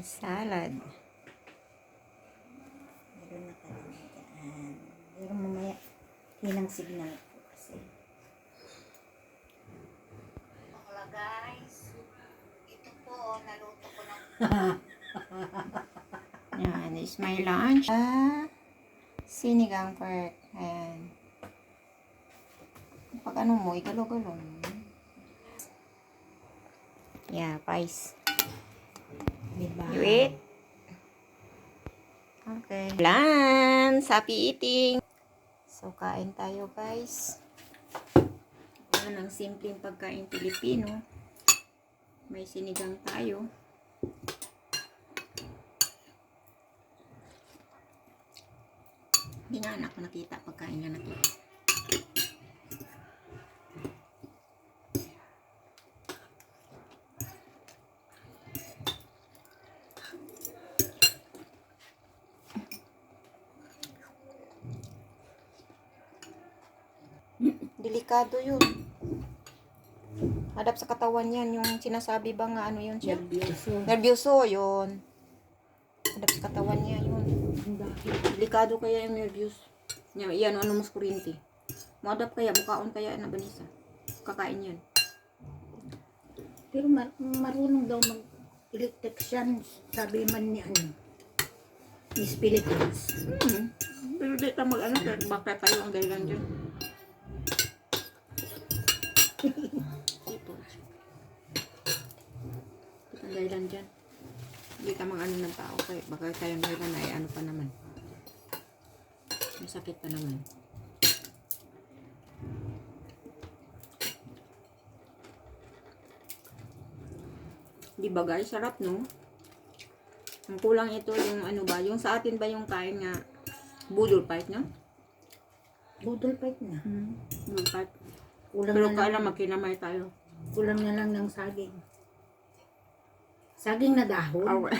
salad. Meron na pala dyan. Pero mamaya, hilang signal ko kasi. Bakla guys, ito po, naluto ko ng Yan is my lunch. Sinigang pork. Ayan. Pag ano mo, igalo-galo. Yeah, rice. Diba? You eat? Okay. Lunch! Happy eating! So, kain tayo guys. Yan ang simpleng pagkain Pilipino. May sinigang tayo. Hindi nga anak ko nakita. Pagkain nga nakita. Delikado yun. Hadap sa katawan yan. Yung sinasabi ba nga ano yun siya? Nervyoso. Nervyoso, yun. Hadap sa katawan niya, yun. Delikado kaya yung nervyos. Yan, ano mas kurinti. Madap kaya, bukaon kaya na banisa. Kakain yan. Pero marunong daw mag-electrician, sabi man ni ano, Miss Philippines. Pero di ka mag-ano, baka tayo ang dahilan dyan. Ito. Ito ang dahilan dyan. Hindi ka mag-ano ng tao. Kaya baka tayo ang dahilan ay ano pa naman. Masakit pa naman. Di ba guys? Sarap no? Ang kulang ito yung ano ba? Yung sa atin ba yung kain nga budol fight no? Budol fight na. Budol fight. Kulang Pero na lang, kailan magkinamay tayo. kulang na lang ng saging. Saging na dahon. Awe.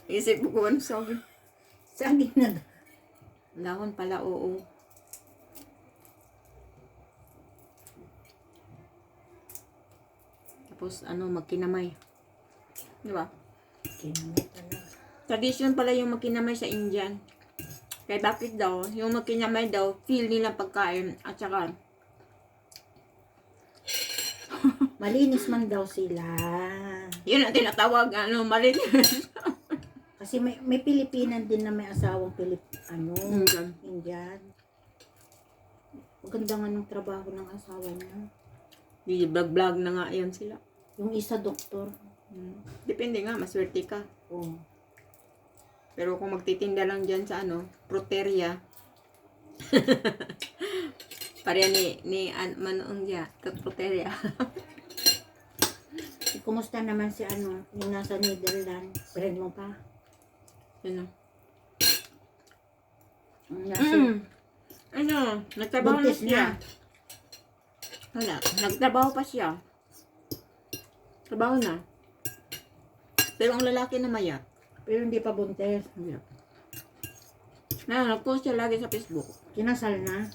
Isip ko ano sabi. Saging na dahon. Dahon pala, oo. Tapos ano, magkinamay. Di ba? Kinamay talaga. Tradition pala yung magkinamay sa Indian. Kaya bakit daw, yung magkinamay daw, feel nila pagkain at saka Malinis man daw sila. yun ang tinatawag, ano, malinis. Kasi may Pilipinan din na may asawang Indian. Indian. Maganda nga ng trabaho ng asawa niya. Di vlog-vlog na nga yan sila. Yung isa doktor. Depende nga, maswerte ka. Oh. Pero kung magtitinda lang dyan sa ano, proteria. Pareha ni Manoong diya, proteria. Kumusta naman si ano, yung nasa Netherlands? Friend mo pa? Ano? Yung nasa, Ano, nagtrabaho na buntis siya. na. Wala, nagtrabaho pa siya. Trabaho na. Pero ang lalaki na maya. Pero hindi pa buntis. Nag-post siya lagi sa Facebook. Kinasal na.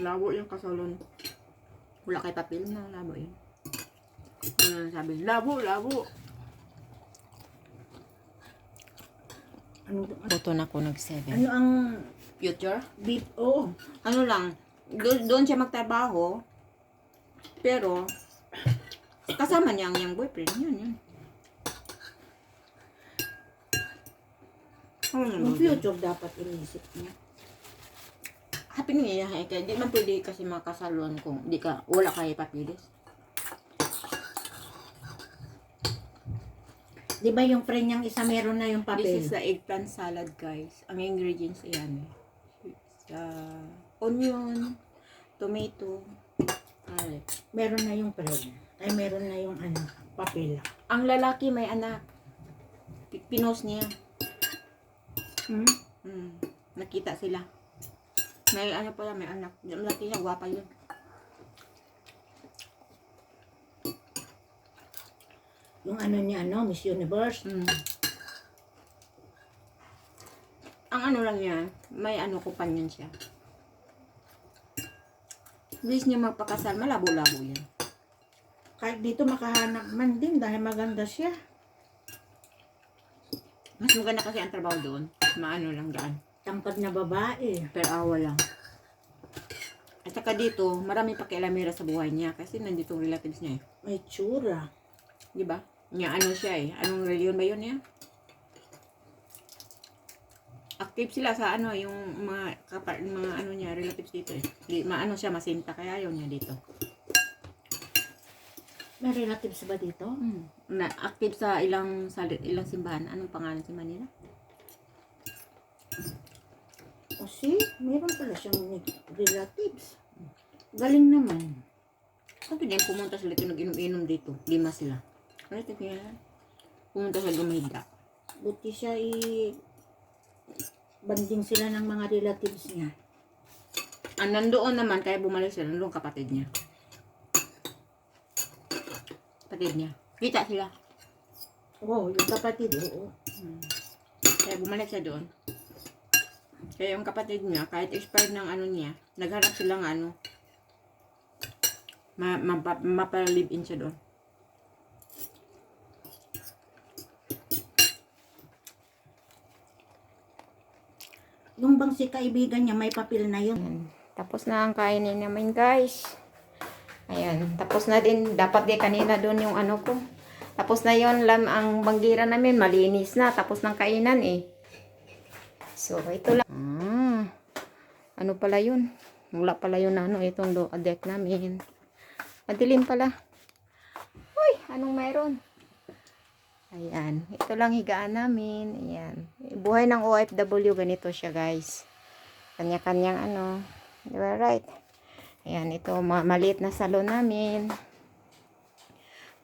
Labo yung kasalon. Wala kay papel na, labo yun. Sabi, labo. Ano, Boto na ko nag-7. ano ang Future? beef? Oh, Ano lang, doon siya magtrabaho. Pero, kasama niya ang boyfriend. Yun. yung future dapat inisip niya. Happy niya, kaya di man pwede kasi makasalon kung di ka, wala kay papilis. Di ba yung friend niyang isa meron na yung This papel? is the eggplant salad, guys. Ang ingredients ayan. Onion, tomato, garlic. Meron na yung friend. Ay, meron na yung ano, papel. Ang lalaki may anak. Pinos niya. Nakita sila. May ano pala, may anak. Yung lalaki niya, gwapa yun. Yung ano niya, ano, Miss Universe. Ang ano lang niya, may ano kupanyan siya. Wish niya magpakasal, malabo-labo yan. Kahit dito makahanap man din dahil maganda siya. Mas maganda kasi ang trabaho doon. Maano lang daan. Tangkad na babae. Per hour lang. At saka dito, marami pakialamera sa buhay niya kasi nandito ang relatives niya eh. May tsura. Di ba? Niya ano siya eh. Anong reliyon ba yun niya? Active sila sa ano, yung mga ano niya, relatives dito eh. Maano siya, masinta kaya ayaw niya dito. May relatives ba dito? Na active sa ilang simbahan. Anong pangalan si Manila? O meron pala siyang relatives. Galing naman. Sabi niya, pumunta sila ito, nag-inom-inom dito. 5 sila. Ano ito kaya? Pumunta sa Lumida. Buti siya banding sila ng mga relatives niya. Nandoon naman, kaya bumalik sila, nandoon kapatid niya. Kapatid niya. Kita sila. Oo, yung kapatid, oo. Kaya bumalik siya doon. Kaya yung kapatid niya, kahit expired ng ano niya, naghanap silang ano, mapalive-in siya doon. Yung bang si kaibigan niya, may papel na yun. Ayan. Tapos na ang kainin namin guys. Ayan. Tapos na din. Dapat di kanina doon yung ano ko. Tapos na yon ang banggira namin. Malinis na. Tapos ng kainan eh. So ito lang. Ano pala yun? Wala pala yun ano. Itong deck namin. Madilim pala. Uy! Anong mayroon? Ayan. Ito lang higaan namin. Ayan. Buhay ng OFW, ganito siya guys. Kanya-kanyang ano. Diba right? Ayan. Ito, maliit na salon namin.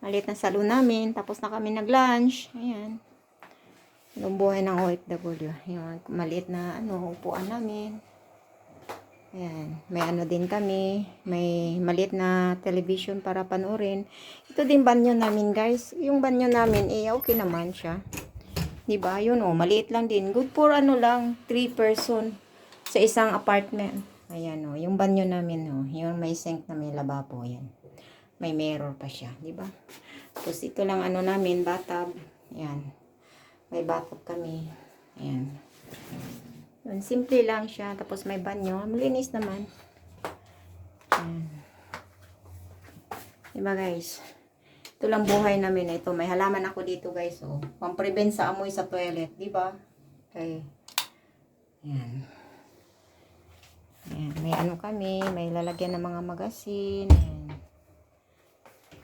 Maliit na salon namin. Tapos na kami nag-lunch. Ayan. Yung buhay ng OFW. Ayan. Maliit na ano, upuan namin. Ayan. May ano din kami. May maliit na television para panoorin. Ito din banyo namin guys. Yung banyo namin, okay naman siya. Diba? Yun maliit lang din. Good for ano lang, 3 person sa isang apartment. Ayan yung banyo namin yung may sink na may lababo. Ayan. May mirror pa siya. Diba? Tapos ito lang ano namin, bathtub. Ayan. May bathtub kami. Ayan. Yun, simple lang siya. Tapos may banyo. Malinis naman. Ayan. Diba guys? Ito lang buhay namin. Ito, may halaman ako dito guys. Pang-prevent sa amoy sa toilet. Diba? Okay. Ayan. Ayan. May ano kami. May lalagyan ng mga magasin. Ayan.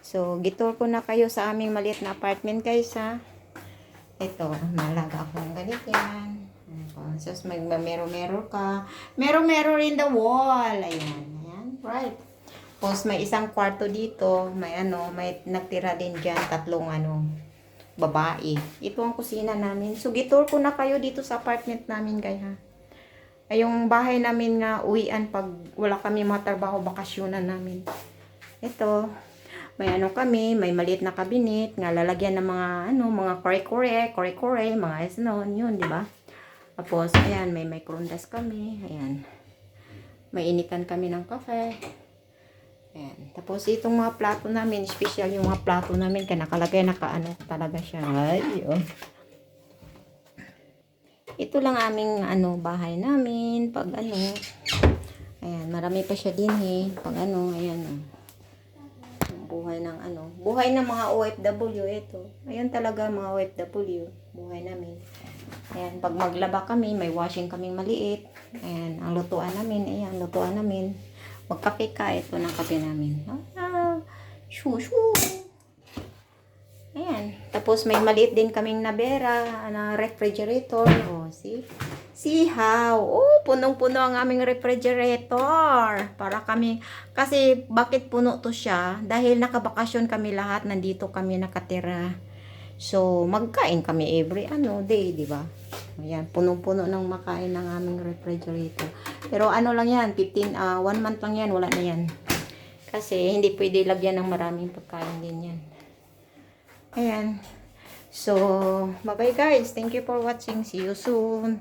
So, gitour ko na kayo sa aming maliit na apartment guys ha. Ito, malaga akong ganit yan. So, may mero-mero ka. Mero-mero in the wall. Ayan. Ayan. Right. Tapos, may isang kwarto dito. May may nagtira din dyan. 3 babae. Ito ang kusina namin. So, gitour ko na kayo dito sa apartment namin, guys, ha. Ay, yung bahay namin nga, uwian pag wala kami mga trabaho, bakasyonan namin. Ito. May kami, may maliit na kabinet, nga lalagyan ng mga, mga kore-kore, mga yun, di ba? Tapos, ayan, may microondas kami. Ayan. May initan kami ng kafe. Ayan. Tapos, itong mga plato namin, special yung mga plato namin, kaya nakalagay, talaga siya. Ay, oh. Ito lang aming, bahay namin. Pag, ayan, marami pa siya din, Pag, ayan, buhay ng, buhay ng mga OFW, ito. Ayan talaga, mga OFW. Buhay namin. Ayan, pag maglaba kami, may washing kaming maliit. Ayan, ang lutuan namin. Ayan, lutuan namin. Magkape ka, ito ng kape namin. Shoo. Ayan. Tapos may maliit din kaming nabera, na refrigerator. See? See how? Punong-puno ang aming refrigerator. Para kami, kasi bakit puno to siya? Dahil nakabakasyon kami lahat, nandito kami nakatira. So, magkain kami every day, di ba? Ayan, punong-puno ng makain ng aming refrigerator. Pero lang yan, 1 month lang yan, wala na yan. Kasi hindi pwede lagyan ng maraming pagkain din yan. Ayan. So, bye-bye guys. Thank you for watching. See you soon.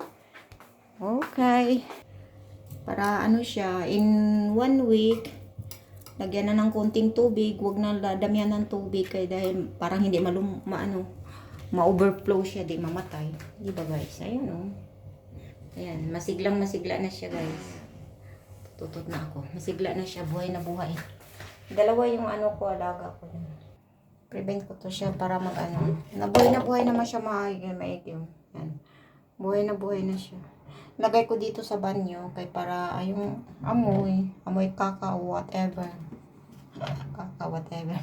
Okay. Para siya, in 1 week, lagyan na ng konting tubig. Huwag na damihan ng tubig kaya dahil parang hindi ma-overflow siya, di mamatay. Di ba guys? Ayun oh. Ayan, masigla na siya guys. Tutot na ako. Masigla na siya, buhay na buhay. Dalawa yung ano ko, alaga ko. Prevent ko to siya para mag-ano. Na buhay naman siya maigim. Yan. Buhay na siya. Lagay ko dito sa banyo kay para yung amoy kaka whatever. Kaka whatever.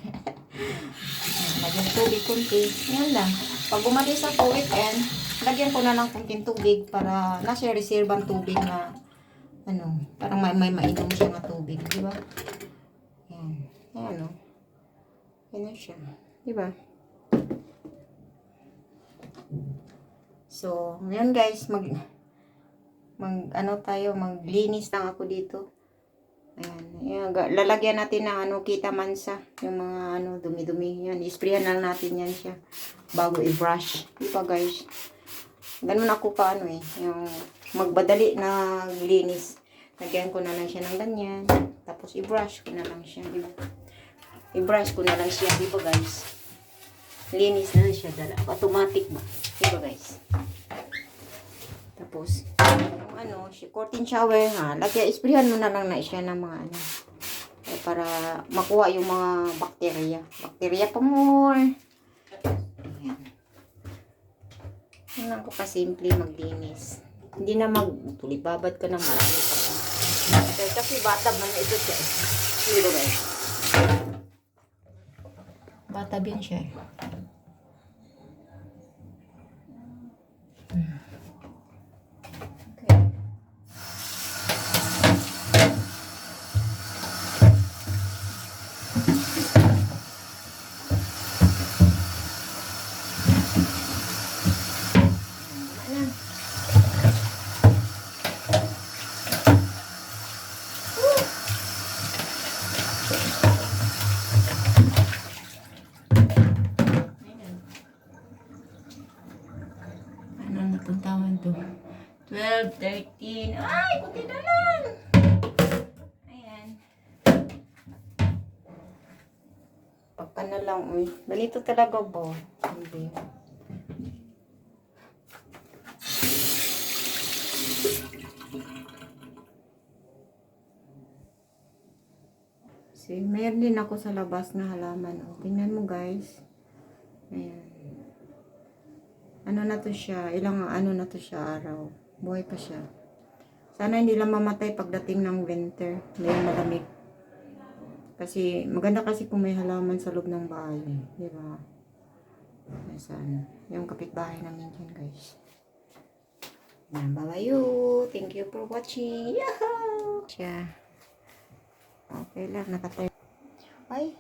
Lagyan tubig kunti. Yan lang. Pag umalis ako weekend, lagyan ko na lang kunting tubig para nasa reserve tubig na parang may mainom siya na tubig, di ba? Yan. Ayan o. Yan siya. Di ba? So, ngayon guys, maglinis lang ako dito. Ayan. Lalagyan natin ng kita mansa. Yung mga dumi-dumi yan. Isprayan lang natin yan siya. Bago i-brush. Di ba guys? Ganun ako yung magbadali na linis. Lagyan ko na lang siya ng ganyan. Tapos i-brush ko na lang siya. Di ba? I-brush ko na lang siya. Di ba guys? Linis na siya. Automatic ba? Di ba guys? Tapos, curtain shower isprayan mo na lang na siya ng mga para makuha yung mga bakterya. Bakterya pa more. Ayan. Yan lang ko kasimple maglinis. Hindi na magtulibabad ka ng marami pa. Kasi bata man na ito siya. Hindi ba guys? Bata yan siya. Puntawan to 12, 13 ay, kunti na lang. Ayan. Pagka na lang ganito talaga ba? Hindi. See, mayroon din ako sa labas na halaman. Tingnan mo guys. Ayan. Na to siya, ilang na to siya araw. Buhay pa siya. Sana hindi lang mamatay pagdating ng winter. May malamig. Kasi, maganda kasi kung may halaman sa loob ng bahay. Di ba? Saan? Yung kapitbahay namin dyan, guys. Yan, bye-bye. Thank you for watching. Yahoo! Siya. Okay lang, nakatay. Bye.